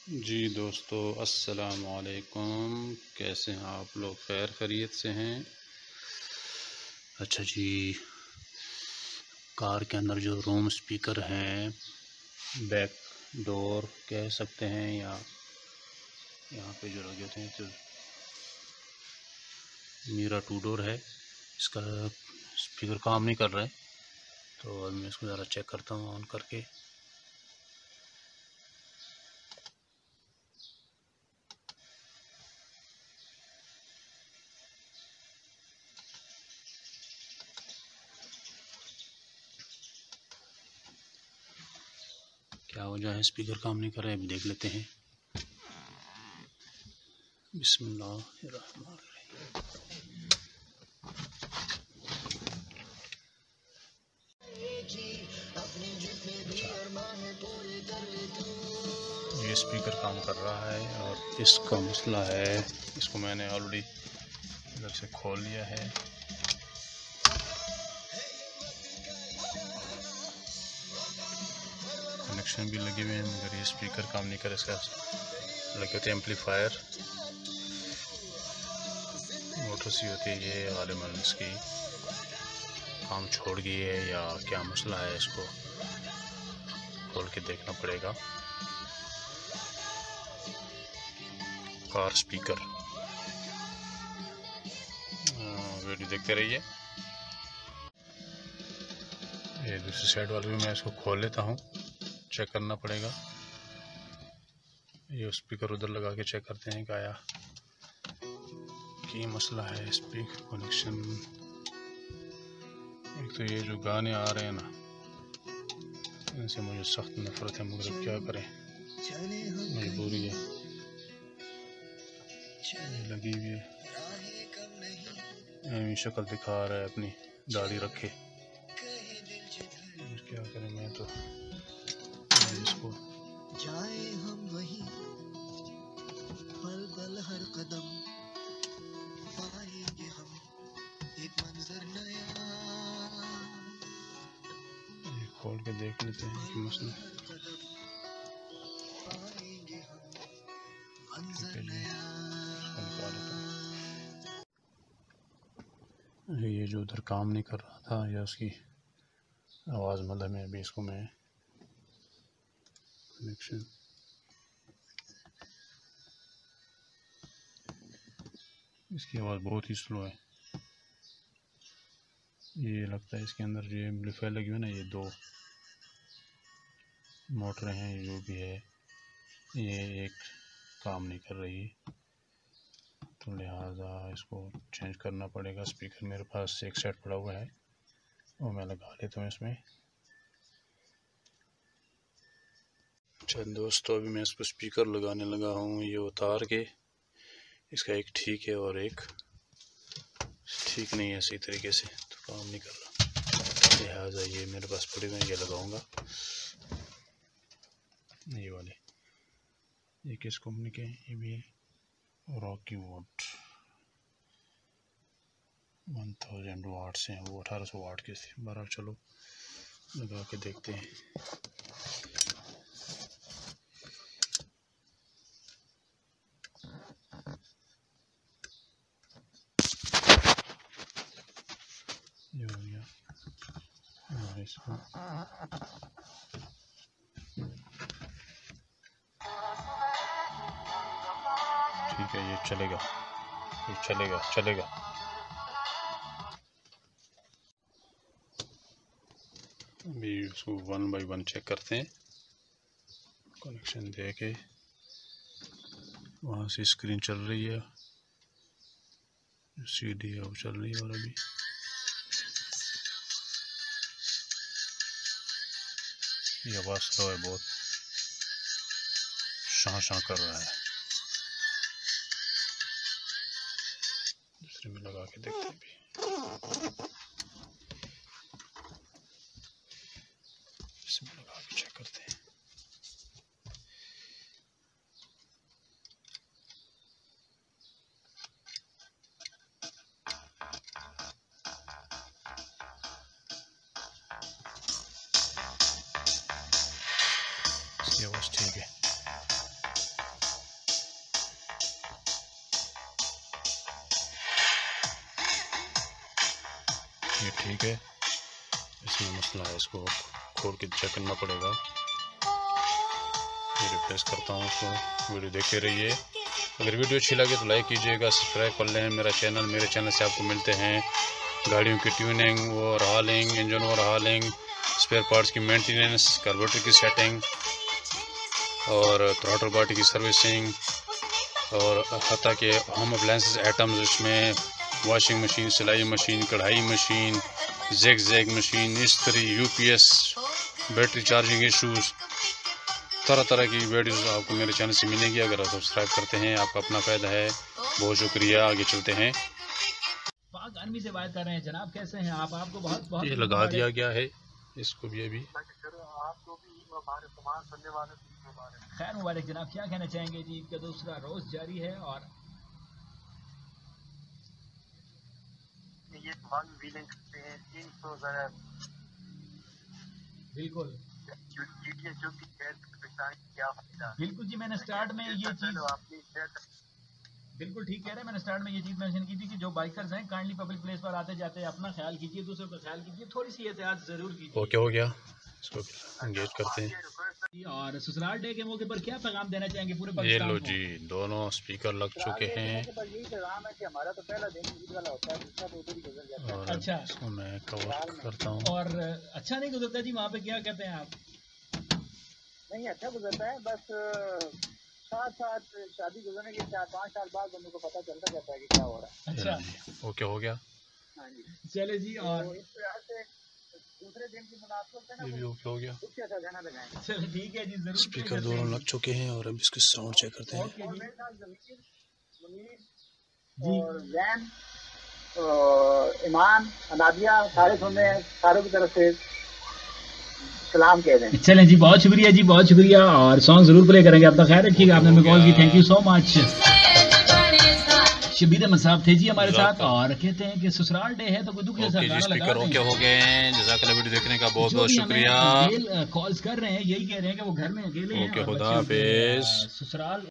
जी दोस्तों, अस्सलाम वालेकुम। कैसे हैं आप लोग? खैर खैरियत से हैं? अच्छा जी, कार के अंदर जो रूम स्पीकर हैं, बैक डोर कह सकते हैं, या यहाँ पे जो लगे थे तो मीरा टू डोर है, इसका स्पीकर काम नहीं कर रहा है। तो अब मैं इसको ज़रा चेक करता हूँ ऑन करके। क्या वजह है स्पीकर काम नहीं कर रहा है, अभी देख लेते हैं। बिस्मिल्लाहिर्रहमानिर्रहीम। ये स्पीकर काम कर रहा है और इसका मसला है, इसको मैंने ऑलरेडी इधर से खोल लिया है। कनेक्शन भी लगे हुए हैं मगर ये स्पीकर काम नहीं कर। इसका लगे होते एम्पलीफायर, मोटर सी होती है ये वाले मन, इसकी काम छोड़ गई है या क्या मसला है, इसको खोल के देखना पड़ेगा। कार स्पीकर, वीडियो देखते रहिए। ये दूसरी साइड वाले भी मैं इसको खोल लेता हूँ, चेक करना पड़ेगा। ये स्पीकर उधर लगा के चेक करते हैं क्या आया की मसला है। स्पीकर कनेक्शन, एक तो ये जो गाने आ रहे हैं ना, इनसे मुझे सख्त नफरत है, मगर क्या करें, मजबूरी है। लगी हुई है, शक्ल दिखा रहा है अपनी, दाढ़ी रखे। क्या करें, मैं तो इसको जाए हम वही पल पल हर कदम पाएंगे हम एक मंजर नया। ये खोल के देख लेते हैं कि मसला पाएंगे हम मंजर नया। ये जो उधर काम नहीं कर रहा था, या उसकी आवाज़ मतलब में, अभी इसको मैं कनेक्शन, इसकी आवाज़ बहुत ही स्लो है। ये लगता है इसके अंदर जो एम्पलीफायर लगी हुई है ना, ये दो मोटरें हैं, ये जो भी है ये एक काम नहीं कर रही, तो लिहाजा इसको चेंज करना पड़ेगा। स्पीकर मेरे पास एक सेट पड़ा हुआ है, वो मैं लगा लेता हूँ इसमें। अच्छा दोस्तों, अभी मैं इसको स्पीकर लगाने लगा हूँ। ये उतार के इसका एक ठीक है और एक ठीक नहीं है, सही तरीके से तो काम नहीं कर रहा। लिहाजा ये मेरे पास पड़े हुए, ये लगाऊंगा। ये वाले ये किस कंपनी के हैं? ये भी रॉकी वोट 1000 वाट से हैं, वो 1800 वाट के थे। बहरहाल चलो लगा के देखते हैं। ये हो गया इसको ठीक है, ये चलेगा, ये चलेगा चलेगा। अभी उसको 1 बाय 1 चेक करते हैं। कनेक्शन दे के वहाँ से स्क्रीन चल रही है, सीडी है वो चल रही है, और अभी ये आवाज़ स्लो है बहुत, शां शां कर रहा है। दूसरे में लगा के देखते हैं भी। इसमें लगा के चेक करते हैं। इसकी आवाज़ ठीक है। ये ठीक है, इसमें मसला है, इसको खोल के चेक करना पड़ेगा। ये रिप्लेस करता हूँ उसको। वीडियो देखते रहिए। अगर वीडियो अच्छी लगे तो लाइक कीजिएगा, सब्सक्राइब कर लें मेरे चैनल से आपको मिलते हैं गाड़ियों की tuning, overhauling, engine overhauling, spare parts की मेंटेनेंस, कार्बोरेटर की सेटिंग और थ्रॉटल बॉडी की सर्विसिंग, और हत्ता के होम अप्लायंसेस आइटम्स, इसमें वॉशिंग मशीन, सिलाई मशीन, कढ़ाई मशीन, जैग मशीन, इस्त्री, यूपीएस, बैटरी चार्जिंग इश्यूज़, तरह तरह की वीडियोस आपको मेरे चैनल से मिलेगी। अगर आप सब्सक्राइब करते हैं आपका अपना फ़ायदा है। बहुत शुक्रिया। आगे चलते हैं। पाक आर्मी से बात कर रहे हैं जनाब, कैसे हैं आप? आपको बहुत बहुत ये लगा दिया गया है इसको भी अभी। खैर मुबारक जनाब। क्या कहना चाहेंगे जी? ईद का दूसरा रोज जारी है और ये व्हीलिंग करते हैं 300 ज़रा बिल्कुल बिल्कुल जी। मैंने स्टार्ट में ये चीज़ बिल्कुल ठीक कह रहे हैं। मैंने स्टार्ट में ये चीज़ मेंशन की थी कि जो बाइकर्स हैं काइंडली पब्लिक प्लेस पर आते जाते अपना ख्याल कीजिए, दूसरों का ख्याल कीजिए, थोड़ी सी एहतियात जरूर कीजिए। ओके हो गया, इसको एंगेज करते हैं। और ससुराल डे के मौके पर क्या पैगाम देना चाहेंगे पूरे ये पाकिस्तान लो को? जी, दोनों स्पीकर लग चुके हैं और अच्छा, इसको मैं कवर करता हूँ। और अच्छा नहीं गुजरता जी वहाँ पे? क्या कहते हैं आप? नहीं अच्छा गुजरता है, बस साथ साथ शादी गुजरने के 4-5 साल बाद बंदे को पता चलता जाता है कि क्या हो रहा है। अच्छा ओके हो गया। हाँ जी, चले जी। और तो इस तरह से दूसरे दिन की मुनासिबत है ना, ये भी ओके हो गया। कुछ ऐसा गाना लगाएंगे। चलो ठीक है जी, जरूर स्पीकर दोनों लग चुके हैं और अब इसके साउंड चेक करते हैं। ओके और जी मेरे साथ जमीर, मुनीर जी। और जैन, ईमान, अनादिया सारे सुन रहे हैं, सारों की तरफ से सलाम कह दें। चलें जी, बहुत शुक्रिया जी, बहुत शुक्रिया। और सॉन्ग जरूर प्ले करेंगे। अपना ख्याल रखिएगा। आपने हमें कॉल की, thank you so much. Shabir Ahmad साहब थे जी हमारे साथ और कहते हैं कि ससुराल डे है तो कोई दुख जैसा ओके जी, गाना लगा स्पीकर दें। ओके हो गए हैं। जज़ाकल्लाह वीडियो देखने का बहुत जो बहुत भी शुक्रिया। हमें कॉल्स कर रहे हैं यही कह रहे हैं कि वो घर में अकेले हैं ओके, और खुदा बच्चे हाफिज। ससुराल